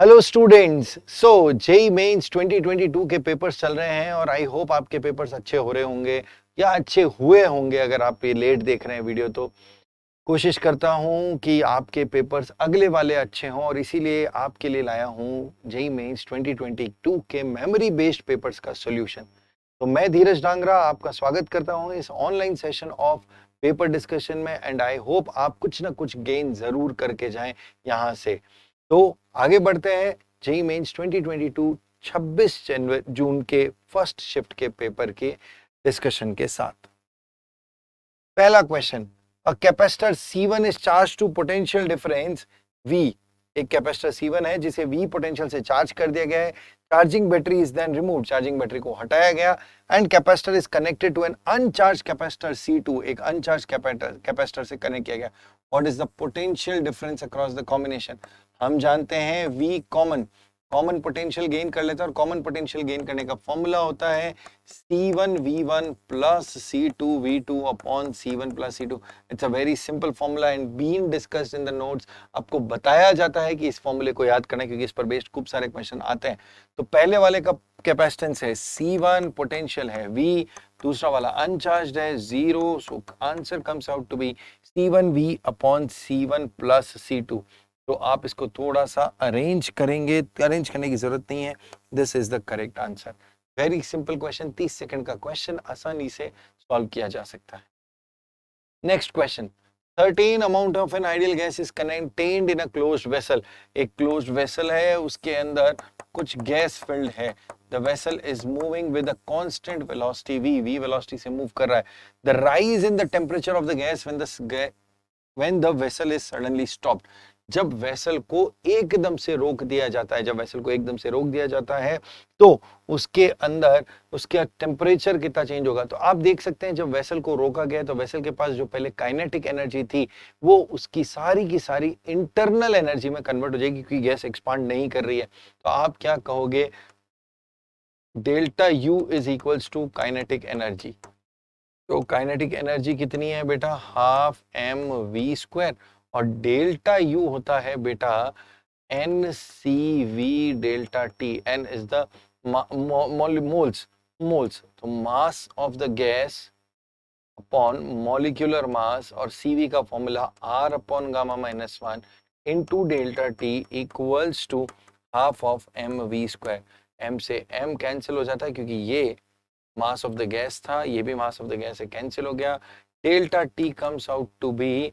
Hello students. JEE mains 2022 के papers चल रहे हैं और आई होप आपके पेपर्स अच्छे हो रहे होंगे या अच्छे हुए होंगे। अगर आप ये लेट देख रहे हैं वीडियो तो कोशिश करता हूं कि आपके पेपर्स अगले वाले अच्छे हों और इसीलिए आपके लिए लाया हूं जेई मेंस 2022 के मेमोरी बेस्ड पेपर्स का सॉल्यूशन। तो मैं धीरज डांगरा आपका स्वागत करता हूं इस online session of paper discussion में एंड आई होप आप कुछ ना कुछ गेन जरूर करके जाएं यहां से। तो आगे बढ़ते हैं जेई मेंस 2022 26 जून के फर्स्ट शिफ्ट के पेपर के डिस्कशन के साथ। पहला question, a capacitor C1 is charge to potential difference V। एक कैपेसिटर C1 है जिसे V पोटेंशियल से चार्ज कर दिया गया है। Charging battery is then remove, charging battery को हटाया गया and capacitor is connected to an uncharge capacitor C2, एक अनचार्ज कैपेसिटर से कनेक्ट किया गया। What is the potential difference across the combination? हम जानते हैं V common common potential gain कर लेते हैं और कॉमन पोटेंशियल गेन करने का फॉर्मूला होता है C1V1 plus C2V2 upon C1 plus C2। It's a very simple formula and been discussed in the notes. आपको बताया जाता है कि इस फॉर्मूले को याद करना क्योंकि इस पर बेस्ड खूब सारे क्वेश्चन आते हैं। तो पहले वाले का कैपेसिटेंस है C1, पोटेंशियल है V, दूसरा वाला अनचार्ज्ड है 0, so answer comes out to be C1V upon C1 plus C2। तो आप इसको थोड़ा सा अरेंज करेंगे, अरेंज करने की जरूरत नहीं है। This is the correct answer. Very simple question, 30 second का क्वेश्चन, आसानी से सॉल्व किया जा सकता है। Next question, 13 amount of an ideal gas is contained in a closed vessel. एक क्लोज्ड वेसल है, उसके अंदर कुछ गैस फिल्ड है। The vessel is moving with a constant velocity v velocity से मूव कर रहा है। The rise in the temperature of the gas when the vessel is suddenly stopped। जब वेसल को एकदम से रोक दिया जाता है, जब वेसल को एकदम से रोक दिया जाता है तो उसके अंदर उसका टेम्परेचर कितना चेंज होगा। तो आप देख सकते हैं जब वेसल को रोका गया तो वेसल के पास जो पहले काइनेटिक एनर्जी थी वो उसकी सारी की सारी इंटरनल एनर्जी में कन्वर्ट हो जाएगी क्योंकि गैस एक्सपांड नहीं कर रही है। तो आप क्या कहोगे? Delta U is equals to kinetic energy. तो काइनेटिक एनर्जी कितनी है बेटा? हाफ एम वी स्क्वायर और डेल्टा यू होता है बेटा N C V delta T. N is the moles moles, तो mass of the gas upon molecular mass और सीवी का formula R upon gamma minus one into delta T equals to half of M V square. M से M cancel हो जाता है क्योंकि ये मास of the gas था, ये भी मास ऑफ द गैस है, कैंसिल हो गया। Delta T comes out to be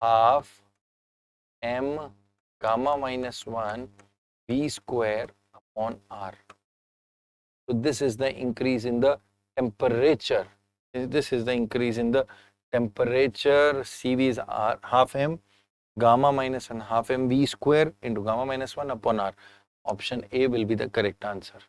half M gamma minus one V square upon R. So this is the increase in the temperature. This is the increase in the temperature. CV is R half m gamma minus 1 half m v square into gamma minus 1 upon R. Option A will be the correct answer.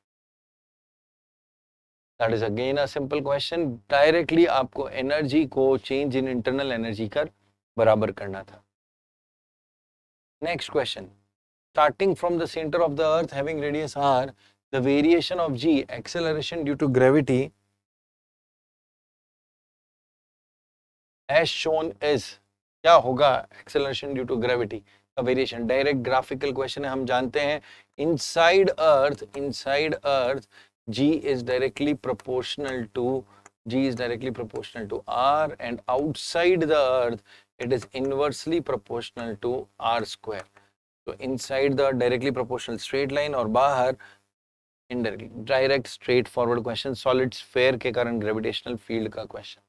That is again a simple question. Directly आपको energy को change in internal energy कर बराबर करना था. Next question. Starting from the center of the earth having radius r, the variation of g, acceleration due to gravity as shown is, क्या होगा acceleration due to gravity का variation? Direct graphical question है, हम जानते हैं inside earth g is directly proportional to r and outside the earth it is inversely proportional to r square। तो inside the directly proportional straight line और बाहर indirectly. Direct straight forward question, solid sphere के कारण gravitational field का question.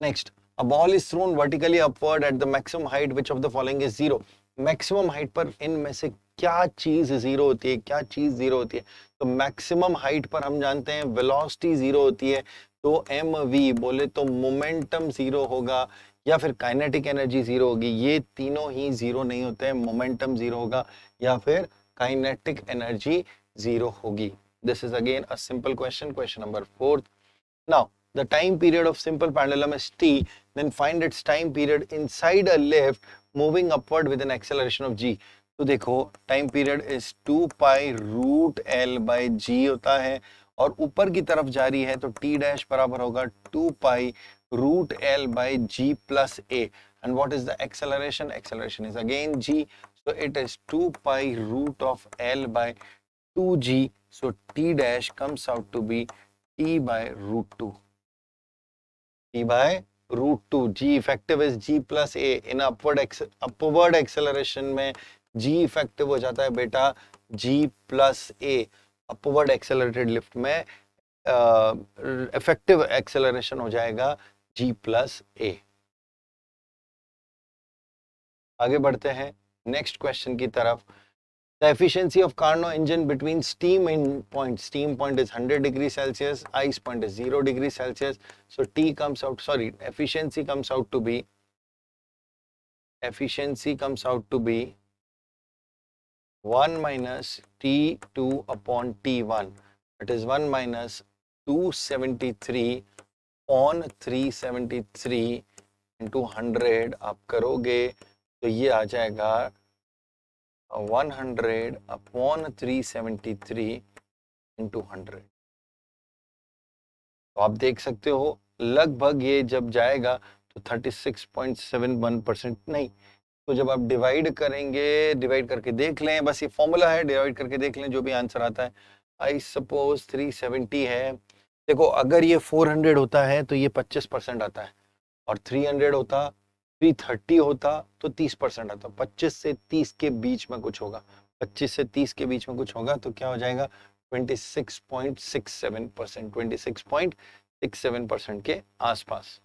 Next, a ball is thrown vertically upward at the maximum height. Which of the following is zero? Maximum height पर इनमें से क्या चीज जीरो होती है? क्या चीज जीरो होती है? तो मैक्सिमम हाइट पर हम जानते हैं वेलोसिटी जीरो होती है। तो एम वी बोले तो मोमेंटम जीरो होगा या फिर काइनेटिक एनर्जी जीरो होगी। ये तीनों ही जीरो नहीं होते हैं, मोमेंटम जीरो होगा या फिर काइनेटिक एनर्जी जीरो होगी। This is again a simple question, question number 4। Now the time period of simple pendulum is t, then find its time period inside a lift moving upward with an acceleration of g। तो देखो time period is 2 pi root L by G होता है और ऊपर की तरफ जारी है तो t डैश बराबर होगा 2 pi root L by G plus A. And what is the acceleration? Acceleration is again g. So it is 2 pi root of L by 2g. So t dash comes out to be t by root 2. T by root 2. G effective is g plus a. In upward acceleration में g effective हो जाता है बेटा g plus a. Upward accelerated lift में effective acceleration हो जाएगा g plus a. आगे बढ़ते हैं नेक्स्ट क्वेश्चन की तरफ. The efficiency of Carnot engine between steam point is 100 degrees Celsius, ice point is 0 degrees Celsius. So T comes out, sorry, efficiency comes out to be 1 minus T2 upon T1. It is 1 minus 273 on 373 into 100. आप करोगे तो ये आ जाएगा 100 upon 373 into 100. तो आप देख सकते हो लगभग ये जब जाएगा तो 36.71% नहीं, तो जब आप डिवाइड करेंगे, डिवाइड करके देख लें, बस ये फॉर्मूला है, डिवाइड करके देख लें जो भी आंसर आता है. आई सपोज 370 है. देखो अगर ये 400 होता है तो ये 25% आता है, और 300 होता, 330 होता तो 30% आता. 25 से 30 के बीच में कुछ होगा, 25 से 30 के बीच में कुछ होगा तो क्या हो जाएगा 26.67%, 26.67% के आसपास.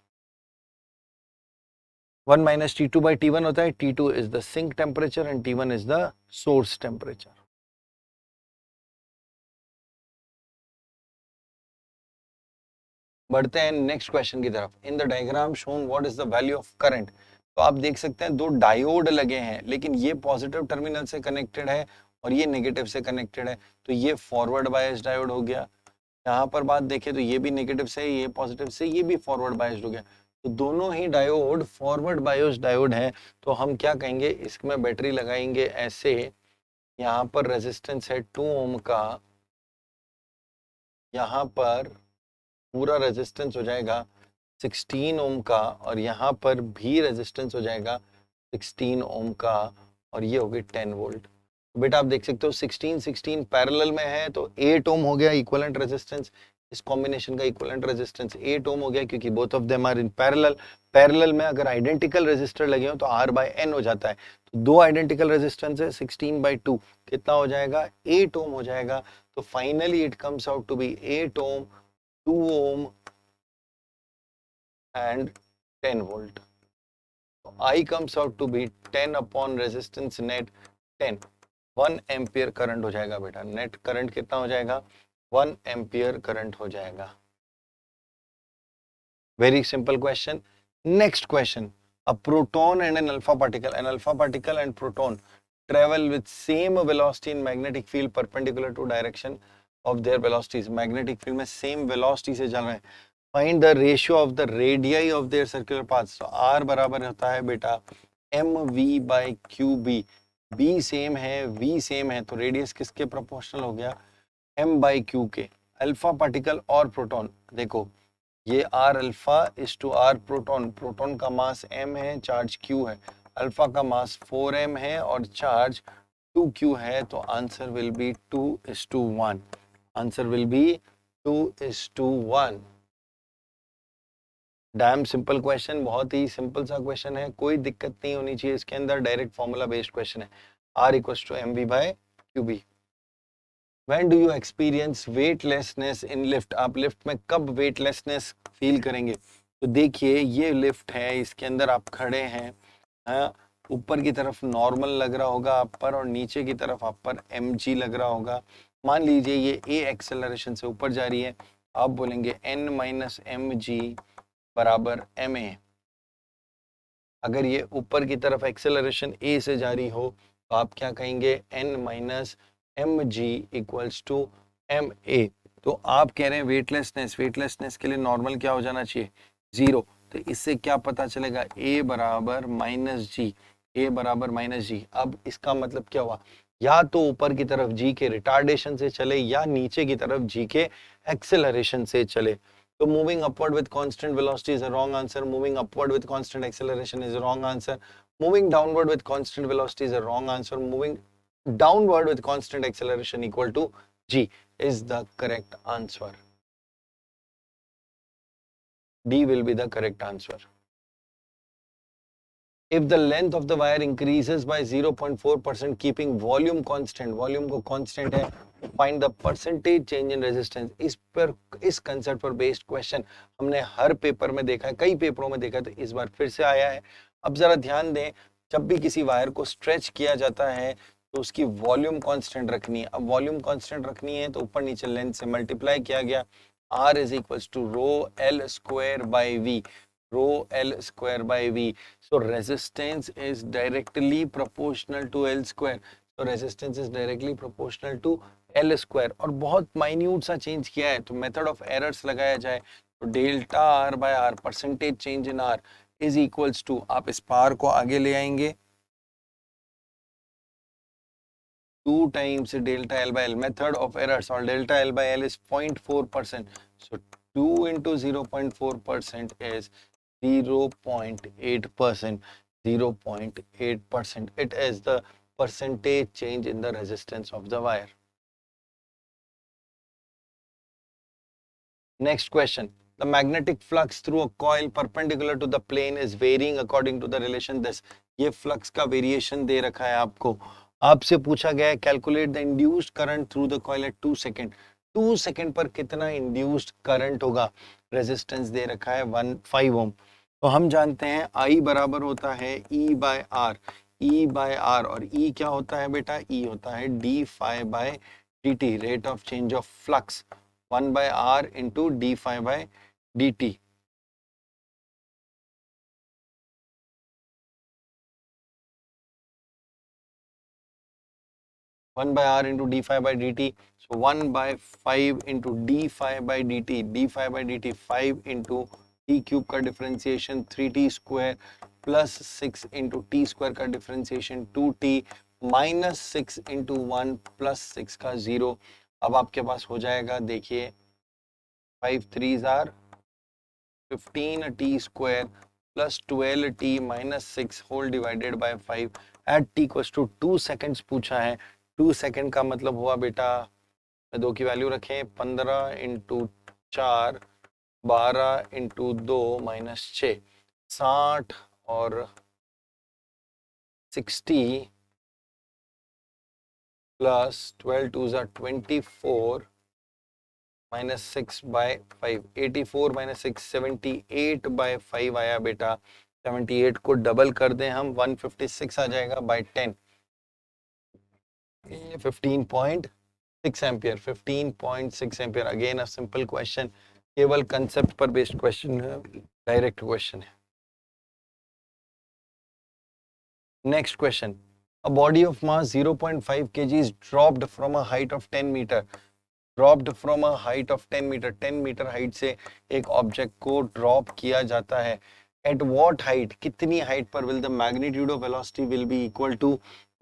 1 minus T2 by T1 होता है. T2 is the sink temperature and T1 is the source temperature. बढ़ते हैं नेक्स्ट क्वेश्चन की तरफ. In the diagram shown what is the value of current. तो आप देख सकते हैं दो डायोड लगे हैं, लेकिन ये पॉजिटिव टर्मिनल से कनेक्टेड है और ये नेगेटिव से कनेक्टेड है, तो ये फॉरवर्ड बायस डायोड हो गया. यहाँ पर बात देखें तो ये भी नेगेटिव से, ये पॉजिटिव से, ये भी फॉरवर्ड बायस्ड हो गया. तो दोनों ही डायोड फॉरवर्ड बायस्ड डायोड हैं. तो हम क्या कहेंगे, इसमें बैटरी लगाएंगे ऐसे. यहाँ पर रेजिस्टेंस है 2 ओम का, यहाँ पर पूरा रेजिस्टेंस हो जाएगा 16 ओम का, और यहाँ पर भी रेजिस्टेंस हो जाएगा 16 ओम का, और ये हो गई 10 वोल्ट. बेटा आप देख सकते हो 16 पैरेलल में है तो 8 ओम हो गया इक्विवेलेंट रेजिस्टेंस. इस कॉम्बिनेशन का इक्विवेलेंट रेजिस्टेंस 8 ओम हो गया, क्योंकि both of them are in parallel. Parallel में अगर आइडेंटिकल रेजिस्टर लगे हो तो R बाय N हो जाता है. तो दो आइडेंटिकल रेजिस्टेंस है, 16/2 कितना हो जाएगा 8 ओम हो जाएगा. तो finally it comes out to be 8 ohm, 2 ohm and 10 volt. So I comes out to be 10 upon resistance net 10. 1 ampere current हो जाएगा बेटा. नेट करंट कितना हो जाएगा 1 एम्पियर करंट हो जाएगा. Very simple question. Next question. A proton and an alpha particle and proton travel with same velocity in magnetic field perpendicular to direction of their velocities. Magnetic field में same velocity से चल रहे हैं. Find the ratio of the radii of their circular paths. तो R बराबर होता है बेटा mv by qb. b same है, v सेम है, तो रेडियस किसके प्रोपोर्शनल हो गया m बाई q के. अल्फा पार्टिकल और प्रोटॉन, देखो ये R alpha is two R proton. Proton का मास m है, चार्ज q है. अल्फा का मास 4m है और चार्ज 2q है. तो answer will be 2:1. Answer will be 2:1. Dam simple question, बहुत ही सिंपल सा क्वेश्चन है, कोई दिक्कत नहीं होनी चाहिए इसके अंदर. डायरेक्ट फॉर्मूला बेस्ड क्वेश्चन है. R equals to mv by qb. When do you experience weightlessness in lift? आप लिफ्ट में कब weightlessness फील करेंगे? तो देखिए ये लिफ्ट है, इसके अंदर आप खड़े हैं, ऊपर की तरफ नॉर्मल लग रहा होगा आप पर और नीचे की तरफ आप पर mg लग रहा होगा. मान लीजिए ये a एक्सेलरेशन से ऊपर जा रही है, आप बोलेंगे n माइनस mg बराबर ma. अगर ये ऊपर की तरफ एक्सेलरेशन a से जा रही हो तो आप क्या कहेंगे n minus mg equals to ma. तो आप कह रहे हैं वेटलेसनेस के लिए नॉर्मल क्या हो जाना चाहिए 0. तो इससे क्या पता चलेगा a बराबर माइनस जी. अब इसका मतलब क्या हुआ, या तो ऊपर की तरफ g के रिटार्डेशन से चले या नीचे की तरफ g के एक्सेलरेशन से चले. So moving upward with constant velocity is a wrong answer. Moving upward with constant acceleration is a wrong answer. Moving downward with constant velocity is a wrong answer. Moving downward with constant acceleration equal to g is the correct answer. D will be the correct answer. If the length of the wire increases by 0.4% keeping volume constant, volume को constant है, find the percentage change in resistance. इस concept पर based question हमने हर paper में देखा है, कई पेपरों में देखा है, तो इस बार फिर से आया है. अब जरा ध्यान दें, जब भी किसी वायर को स्ट्रेच किया जाता है तो उसकी वॉल्यूम कांस्टेंट रखनी है. अब वॉल्यूम कांस्टेंट रखनी है तो ऊपर नीचे लेंथ से मल्टीप्लाई किया गया. R is equals to rho L square by V. Rho L square by V. So resistance is directly proportional to L square. So resistance is directly proportional to L square. और बहुत minute सा change किया है तो method of errors लगाया जाए तो delta R by R percentage change in R is equals to, आप इस पार को आगे ले आएंगे 2 times delta L by L. Method of errors or delta L by L is 0.4%. So 2 into 0.4% is 0.8%. 0.8%. It is the percentage change in the resistance of the wire. Next question. The magnetic flux through a coil perpendicular to the plane is varying according to the relation this. ये flux का variation दे रखा है आपको. आपसे पूछा गया है calculate the induced current through the coil at 2 second. 2 second पर कितना इंड्यूस्ड करंट होगा. रेजिस्टेंस दे रखा है 5 ओम. तो हम जानते हैं I बराबर होता है E by R. E by R और E क्या होता है बेटा, E होता है D phi by D T, rate of change of flux 1 by R into d phi by dt. One by R into d phi by dt. So 1 by 5 into d phi by dt. d phi by dt 5 into t cube का differentiation 3t square plus 6 into t square का differentiation 2t minus 6 into 1 plus 6 का 0. अब आपके पास हो जाएगा, देखिए 5 3s are 15t square plus 12t minus 6 whole divided by 5 at t equals to 2 seconds पूछा है. 2 सेकेंड का मतलब हुआ बेटा, दो की वैल्यू रखें, 15 इंटू 4 12 इंटू 2 माइनस 6 60 और 60 प्लस 12 टू ज़ा 24 माइनस 6 बाय 5 84 माइनस 6 78 बाय 5 आया बेटा. 78 को डबल कर दें हम 156 आ जाएगा by 10. 15.6 ampere. 15.6 ampere. Again a simple question, केवल कंसेप्ट पर बेस्ड क्वेश्चन है, डायरेक्ट क्वेश्चन है. Next question. A body of mass 0.5 kg is dropped from a height of 10 meter. Dropped from a height of 10 meter. 10 metre height से एक object को drop किया जाता है. At what height, कितनी height पर will the magnitude of velocity will be equal to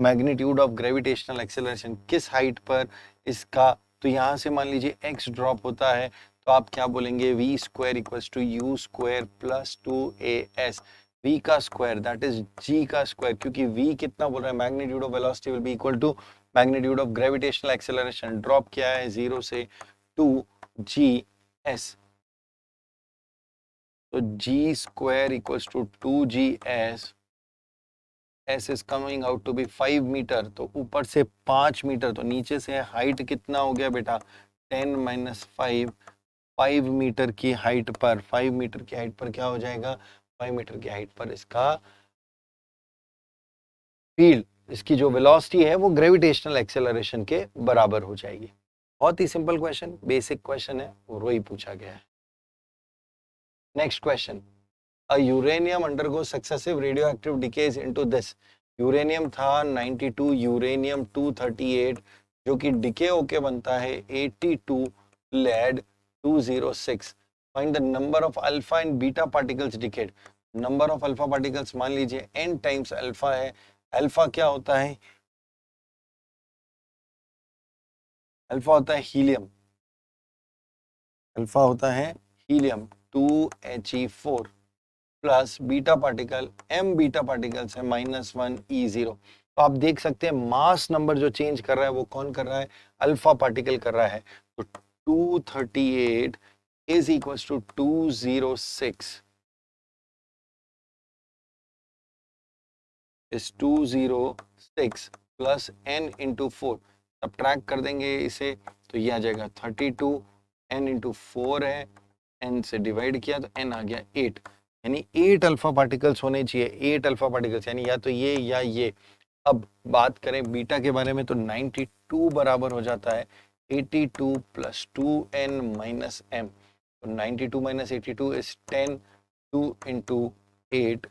magnitude of gravitational acceleration. किस height पर इसका, तो यहाँ से मान लीजिए x ड्रॉप होता है तो आप क्या बोलेंगे, v square equals to u square plus 2as. v का स्क्वायर दैट इज g का स्क्वायर, क्योंकि v कितना बोल रहा है, magnitude of velocity will be equal to magnitude of gravitational acceleration. Drop किया है 0 से 2gs. तो g square equals to 2gs. s is coming out to be 5 meter. तो ऊपर से 5 मीटर, तो नीचे से हाइट कितना हो गया बेटा, 10 माइनस 5. 5 मीटर की हाइट पर, 5 मीटर की हाइट पर क्या हो जाएगा, 5 मीटर की हाइट पर इसका फील्ड, इसकी जो वेलोसिटी है वो ग्रेविटेशनल एक्सेलरेशन के बराबर हो जाएगी. बहुत ही सिंपल क्वेश्चन, बेसिक क्वेश्चन है और वही पूछा गया है. Next question. A uranium undergoes successive radioactive decays into this. Uranium था 92, यूरेनियम 238 जो कि डिके होके बनता है 82 lead 206. Find the number of alpha and beta particles decayed. Number of alpha particles मान लीजिए n टाइम्स अल्फा है. अल्फा क्या होता है, अल्फा होता है हीलियम. अल्फा होता है helium 2He4 plus beta particle m beta particles है -1E0। तो आप देख सकते हैं मास नंबर जो चेंज कर रहा है वो कौन कर रहा है, अल्फा पार्टिकल कर रहा है। तो 238 is equal to 206 is 206 plus n into 4। अब ट्रैक कर देंगे इसे तो ये आ जाएगा 32, n इंटू 4 है, n से डिवाइड किया तो n आ गया 8, यानी 8 अल्फा पार्टिकल्स होने चाहिए, 8 अल्फा पार्टिकल्स, यानी या तो ये या ये। अब बात करें बीटा के बारे में तो 92 बराबर हो जाता है 82 प्लस 2n माइनस m। तो 92 minus 82 is 10, 2 into 8,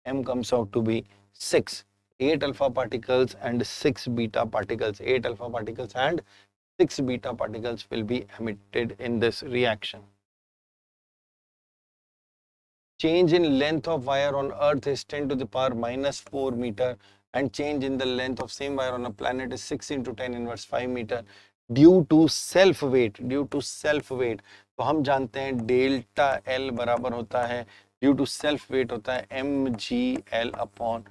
m comes out to be 6, 8 alpha particles and 6 beta particles, 8 alpha particles and 6 beta particles will be emitted in this reaction. Change in length of wire on earth is 10 to the power minus 4 meter and change in the length of same wire on a planet is 6 into 10 inverse 5 meter due to self weight, due to self weight। तो हम जानते हैं delta L बराबर होता है due to self weight होता है mgl upon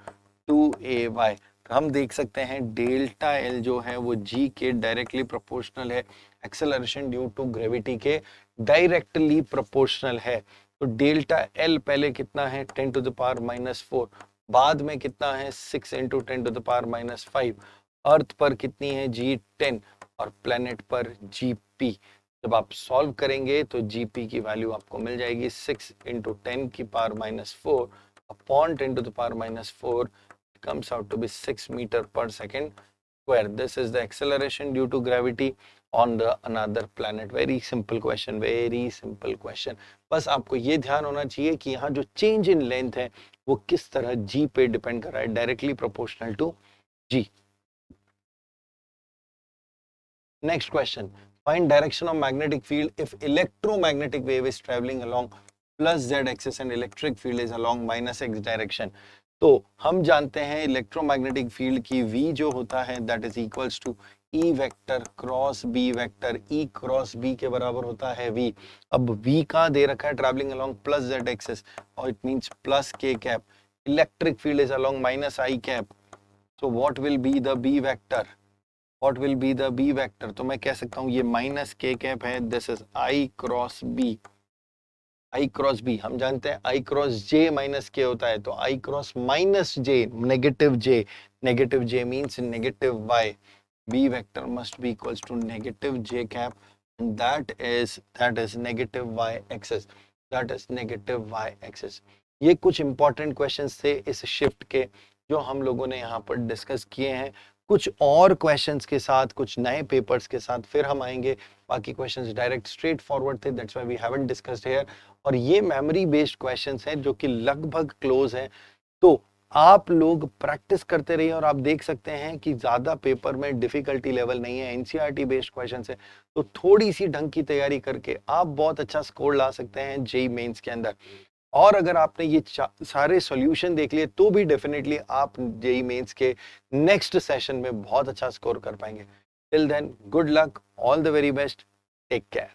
2ay। तो हम देख सकते हैं डेल्टा L जो है वो g के डायरेक्टली प्रोपोर्शनल है, एक्सेलरेशन ड्यू टू ग्रेविटी के डायरेक्टली प्रोपोर्शनल है। तो डेल्टा L पहले कितना है 10 टू द पावर माइनस 4, बाद में कितना है 6 into 10 to the power minus 5। Earth पर कितनी है g 10 और प्लेनेट पर gp। जब आप सॉल्व करेंगे तो gp की वैल्यू आपको मिल जाएगी 6 इंटू 10 की power minus 4 upon 10 to the power minus 4 comes out to be 6 meter per second square. This is the acceleration due to gravity on the another planet. Very simple question, very simple question. बस आपको ये ध्यान होना चाहिए कि यहाँ जो change in length है वो किस तरह g पे डिपेंड कर रहा है, directly proportional to g। Next question. Find direction of magnetic field if electromagnetic wave is traveling along plus z axis and electric field is along minus x direction. तो हम जानते हैं इलेक्ट्रोमैग्नेटिक फील्ड की v जो होता है that is equals to E vector cross B vector, E cross B के बराबर होता है v। अब v कहाँ दे रखा है, travelling along plus z axis और it means plus k cap. Electric field is along minus I cap. So what will be the B vector, what will be the B vector? तो मैं कह सकता हूँ ये माइनस k कैप है, this is I cross B। I cross B हम जानते हैं I क्रॉस J माइनस K होता है, तो I cross minus J negative J means negative Y। B vector must be equals to negative J cap and that is negative Y axis, that is negative Y axis। ये कुछ important questions थे इस shift के जो हम लोगों ने यहाँ पर डिस्कस किए हैं। कुछ और क्वेश्चंस के साथ, कुछ नए पेपर्स के साथ फिर हम आएंगे। बाकी क्वेश्चंस डायरेक्ट स्ट्रेट फॉरवर्ड थे, that's why we haven't discussed here. और ये मेमोरी बेस्ड क्वेश्चंस हैं जो कि लगभग क्लोज हैं। तो आप लोग प्रैक्टिस करते रहिए और आप देख सकते हैं कि ज्यादा पेपर में डिफिकल्टी लेवल नहीं है, एनसीईआरटी बेस्ड क्वेश्चंस है। तो थोड़ी सी ढंग की तैयारी करके आप बहुत अच्छा स्कोर ला सकते हैं जेईई मेंस के अंदर। और अगर आपने ये सारे सॉल्यूशन देख लिए तो भी डेफिनेटली आप जेईई मेंस के नेक्स्ट सेशन में बहुत अच्छा स्कोर कर पाएंगे। Till then good luck, all the very best, take care.